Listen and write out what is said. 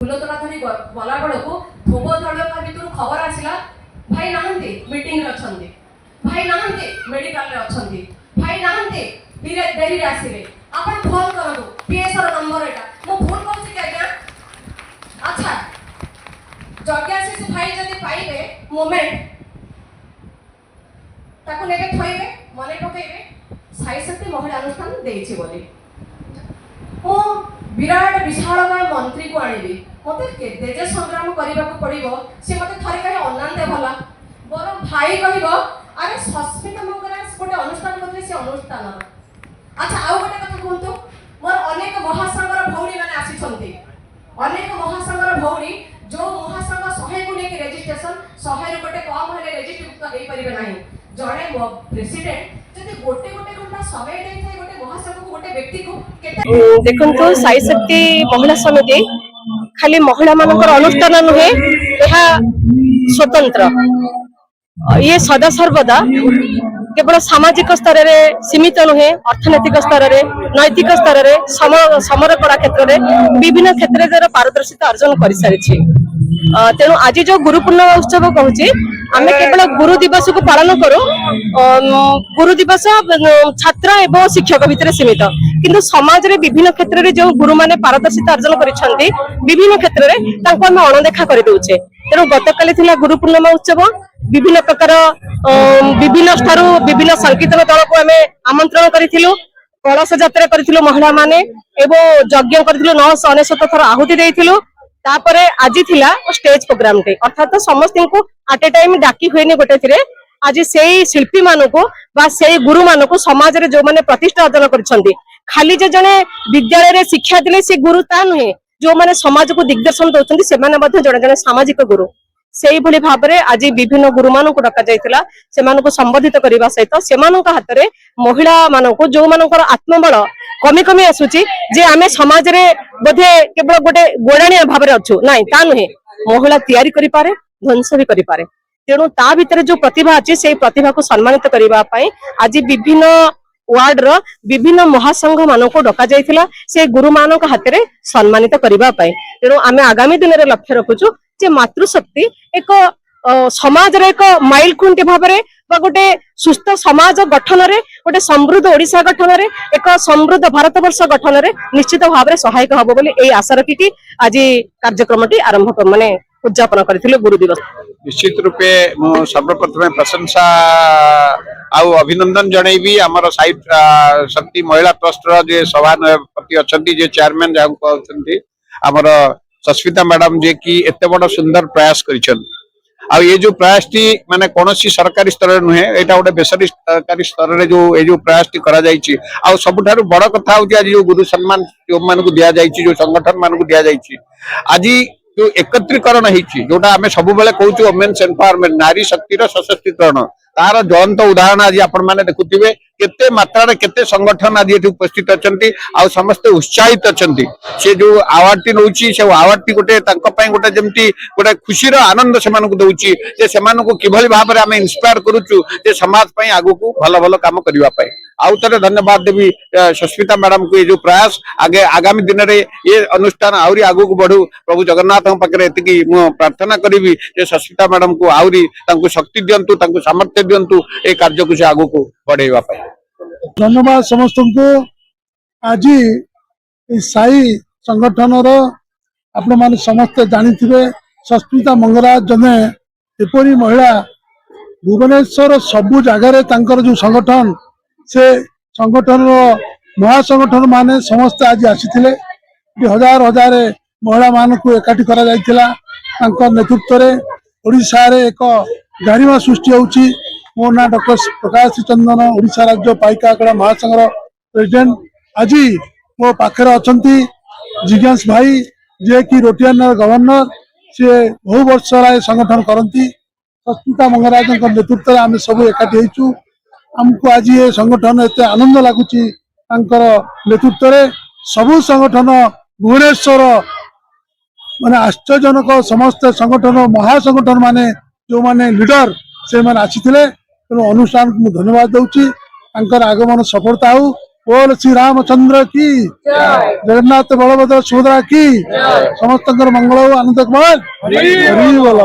फुलतोड़ा धरी गला बेलू भोग दल भर खबर आसला भाई नहांती मीटिंग रे अछंती भाई नहांती मेडिकल रे अछंती भाई नहांती देरी रे आसीबे आपण फोन करंतु पीएसआर नंबर एटा मो फोन करछि कि आज्ञा अच्छा जग्याशीष भाई जदि पाइबे मोमेंट ताको नेके थइबे मने पकेइबे साई शक्ति महिला अनुष्ठान देइछि बोली ओ विराट विशालकाय मंत्री को आनिबी मते केते जे संग्राम करबा को पड़िबो से मते थरे कहि अनंते भला बर भाई कहबो अरे सस्मिता मंगराज गोटे अनुष्ठान करले से अनुष्ठान अच्छा आउ गोटे कथा कहंतु मोर अनेक महासंघर भौणी माने आसी छंती अनेक महासंघर भौणी जो महासंघ 100 को लेके रजिस्ट्रेशन 100 रे गोटे कम हेले रजिस्टर देई परिबे नाही जणे प्रेसिडेंट जदि गोटे गोटे घंटा समय देई थाए गोटे महासंघ को गोटे व्यक्ति को केते देखंतु साई शक्ति महिला समिति खाली महिला मानकर अनुष्ठान नुहे यह स्वतंत्र ये सदा सर्वदा केवल सामाजिक स्तर में सीमित नुहे अर्थनैतिक स्तर में नैतिक स्तर में समर कला क्षेत्र में विभिन्न क्षेत्र में पारदर्शिता अर्जन कर सारी तेणु आज जो गुरु पूर्णिमा उत्सव कहूँ आम केवल गुरु दिवस को पालन करूँ गुरु दिवस छात्र एवं शिक्षक भितर सीमित किंतु समाज रे विभिन्न क्षेत्र में जो गुरु माने पारदर्शिता अर्जन करिसेंती विभिन्न क्षेत्र में तांको हम अणदेखा कर दउछे तेणु गतकाली थिला गुरु पूर्णिमा उत्सव विभिन्न प्रकार विभिन्न स्थारू विभिन्न संकीर्तन दल को आम आमंत्रण करिथिलु कलश यात्रा करिथिलु महिला माने एवं यज्ञ करिथिलु 999 थर आहुति देइथिलु तापरे आज थिला स्टेज प्रोग्राम टे अर्थात समस्त को एट ए टाइम डाकी हुएनी गोटे थिरे आज से शिल्पी मानक बा से गुरु मानक समाज रे जो माने प्रतिष्ठा अर्जन करिसेंती खाली जे जने विद्यालय रे शिक्षा दिले से गुरु ता नुहे जो माने समाज को दिग्दर्शन दउछंती से माने मध्ये जने जने सामाजिक गुरु सेही भली भाबरे आज विभिन्न गुरु मानक डका जायतिला से मानक संबोधित करबा सहित से मानक हाथ रे महिला मानक जो मानकर आत्मबल कमी कमी आसुची जे आमे समाज रे बोधे केवल गोटे गोड़ाणी भाव रे अछु नाही ता नुहे महिला तैयारी करि पारे ध्वंस भी करि पारे तेणु ता भितर जो प्रतिभा अछि से प्रतिभा को सम्मानित करबा पई आज विभिन्न वार्ड रो विभिन्न महासंघ मानक डका जायतिला से गुरु मानक हाथ रे सम्मानित करबा पई तेणु आमे आगामी दिन रे लक्ष्य रखुछु जे मातृशक्ति एक समाज रे एक माइल खुंटी भाव रे बा गोटे सुस्थ समाज गठन रे गोटे समृद्ध ओडिशा गठन रे एक समृद्ध भारत वर्ष गठन रे निश्चित भाव रे सहायक हबो बोली एई आशा रखिकी आज कार्यक्रमटी आरंभ माने उद्यापन करथिले गुरु दिवस निश्चित रूपे सर्वप्रथम प्रशंसा आउ अभिनंदन जनईबी आमर साई शक्ति महिला ट्रस्ट रो जे सभापति अछंती जे चेयरमैन जाऊ कहउछंती आमर सस्मिता मैडम जे कि एते बड़ सुंदर प्रयास करिछन आ ये जो प्रयास टी माने कोनोसी सरकारी स्तर रे नुहे एटा गोटे बेसरकारी स्तर रे जो ए जो प्रयास टी करा जायछि आ सबुठारु बड़ कथा होछि आज जो गुरु सम्मान जो मान को दिया जायछि जो संगठन मान को दिया जायछि आज जो एकत्रीकरण होती जोटा आम सब बेले कहूँ वोमेन्स एम्पावरमेंट नारी शक्तिर सशक्तिकरण तार ज्वलंत उदाहरण आज आपण मैंने देखुवे केते मात्रा केते संगठन आज ये उपस्थित अच्छा समस्ते उत्साहित अच्छा से जो अवार्ड टी नौ से अवार्ड टी गोटे गोटे जमती गोटे खुशी आनंद से दौची से किभली भाव में आम इन्स्पायर करुचु समाज आगु को भल भल कम करने आउ थे धन्यवाद देवी सस्मिता मैडम को ये जो प्रयास आगे आगामी दिन में ये अनुष्ठान आहरी आगु को बढ़ू प्रभु जगन्नाथ पाखे एति प्रार्थना करी सस्मिता मैडम को आहरी शक्ति दिंतु सामर्थ्य दिंतु ये कार्य को आगु को बढ़ेवा। धन्यवाद समस्त को आज साई संगठन आपण मैंने समस्ते जानी सस्मिता मंगराज जने एपरी महिला भुवनेश्वर सबु जगार जो संगठन से संगठन महासंगठन माने समस्ते आज आसी हजार हजार महिला मान को एकाठी करा नेतृत्व में ओडिशा रे एक गारिमा सृष्टि होउची। मो ना डॉक्टर प्रकाश चंदन ओडिशा राज्य पाइका आखड़ा महासंघ प्रेसिडेंट आज मो पाखे अच्छा जिज्ञास भाई जे कि रोटियान गवर्नर सी बहु वर्ष संगठन करती सस्मिता मंगराज नेतृत्व में आम सब एकाठी होइचु। आमको आज ये संगठन एत आनंद लगुच नेतृत्व में सबु संगठन भुवनेश्वर माने आश्चर्यजनक समस्त संगठन महासंगठन माने जो माने लीडर से माने आसीथिले तेणु अनुष्ठान को धन्यवाद दूची आगमन सफलता हो बोल श्री रामचंद्र की जगन्नाथ बलभद्र सुभद्रा की समस्त मंगल आनंद कुमार हरि बोल।